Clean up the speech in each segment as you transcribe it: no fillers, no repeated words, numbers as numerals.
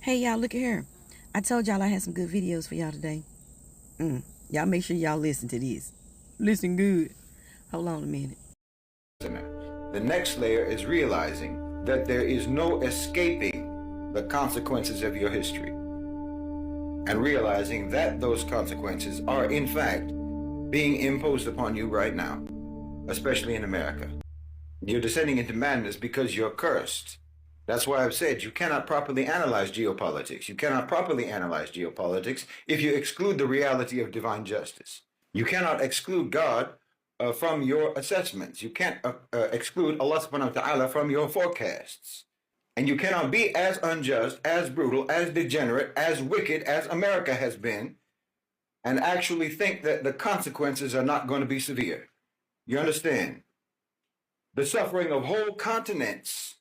Hey y'all, look at here. I told y'all I had some good videos for y'all today. Y'all make sure y'all listen to this. Listen good. Hold on a minute. The next layer is realizing that there is no escaping the consequences of your history, and realizing that those consequences are in fact being imposed upon you right now, especially in America. You're descending into madness because you're cursed. That's why I've said you cannot properly analyze geopolitics. You cannot properly analyze geopolitics if you exclude the reality of divine justice. You cannot exclude God from your assessments. You can't exclude Allah subhanahu wa ta'ala from your forecasts. And you cannot be as unjust, as brutal, as degenerate, as wicked as America has been, and actually think that the consequences are not going to be severe. You understand? The suffering of whole continents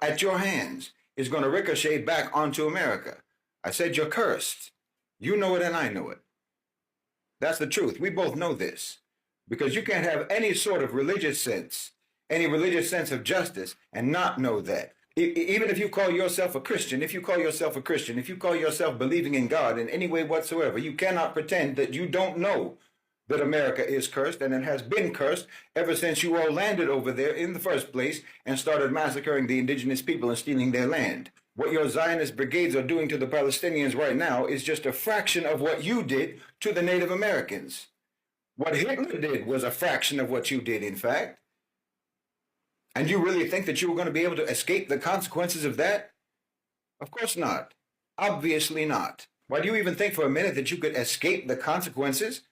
at your hands is going to ricochet back onto America. I said you're cursed. You know it and I know it. That's the truth. We both know this. Because you can't have any sort of religious sense, any religious sense of justice, and not know that. Even if you call yourself a Christian, if you call yourself believing in God in any way whatsoever, you cannot pretend that you don't know that America is cursed, and it has been cursed ever since you all landed over there in the first place and started massacring the indigenous people and stealing their land. What your Zionist brigades are doing to the Palestinians right now is just a fraction of what you did to the Native Americans. What Hitler did was a fraction of what you did, in fact. And you really think that you were going to be able to escape the consequences of that? Of course not. Obviously not. Why do you even think for a minute that you could escape the consequences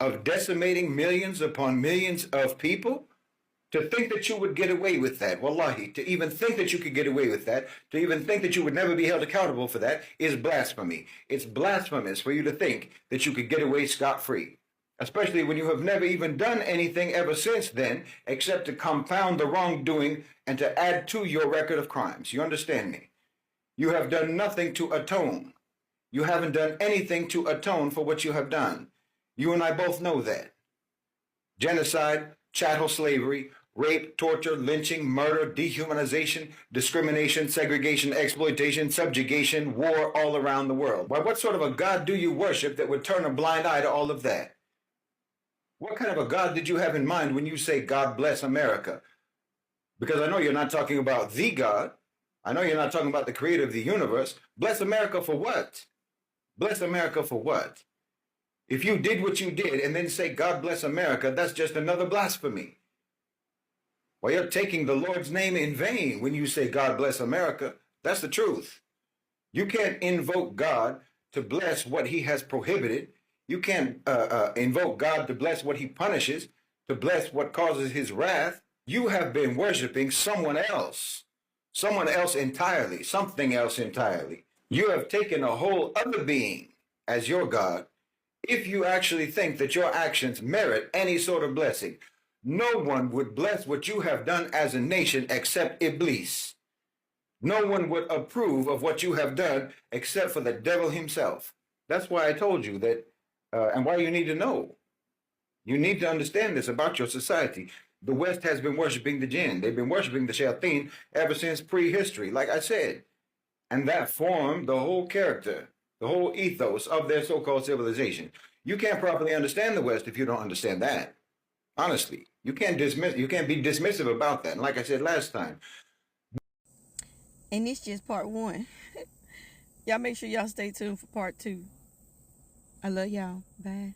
of decimating millions upon millions of people? To think that you would get away with that, wallahi, to even think that you could get away with that, to even think that you would never be held accountable for that is blasphemy. It's blasphemous for you to think that you could get away scot-free. Especially when you have never even done anything ever since then, except to compound the wrongdoing and to add to your record of crimes. You understand me? You have done nothing to atone. You haven't done anything to atone for what you have done. You and I both know that. Genocide, chattel slavery, rape, torture, lynching, murder, dehumanization, discrimination, segregation, exploitation, subjugation, war all around the world. Why, what sort of a God do you worship that would turn a blind eye to all of that? What kind of a God did you have in mind when you say, God bless America? Because I know you're not talking about the God. I know you're not talking about the creator of the universe. Bless America for what? Bless America for what? If you did what you did and then say, God bless America, that's just another blasphemy. Well, you're taking the Lord's name in vain when you say, God bless America. That's the truth. You can't invoke God to bless what he has prohibited. You can't invoke God to bless what he punishes, to bless what causes his wrath. You have been worshiping someone else entirely, something else entirely. You have taken a whole other being as your God if you actually think that your actions merit any sort of blessing. No one would bless what you have done as a nation except Iblis. No one would approve of what you have done except for the devil himself. That's why I told you that. And why you need to know. You need to understand this about your society. The West has been worshiping the jinn. They've been worshiping the shayateen ever since prehistory, like I said. And that formed the whole character, the whole ethos of their so-called civilization. You can't properly understand the West if you don't understand that. Honestly, you can't be dismissive about that. And like I said last time. And this just part one. Y'all make sure y'all stay tuned for part two. I love y'all. Bye.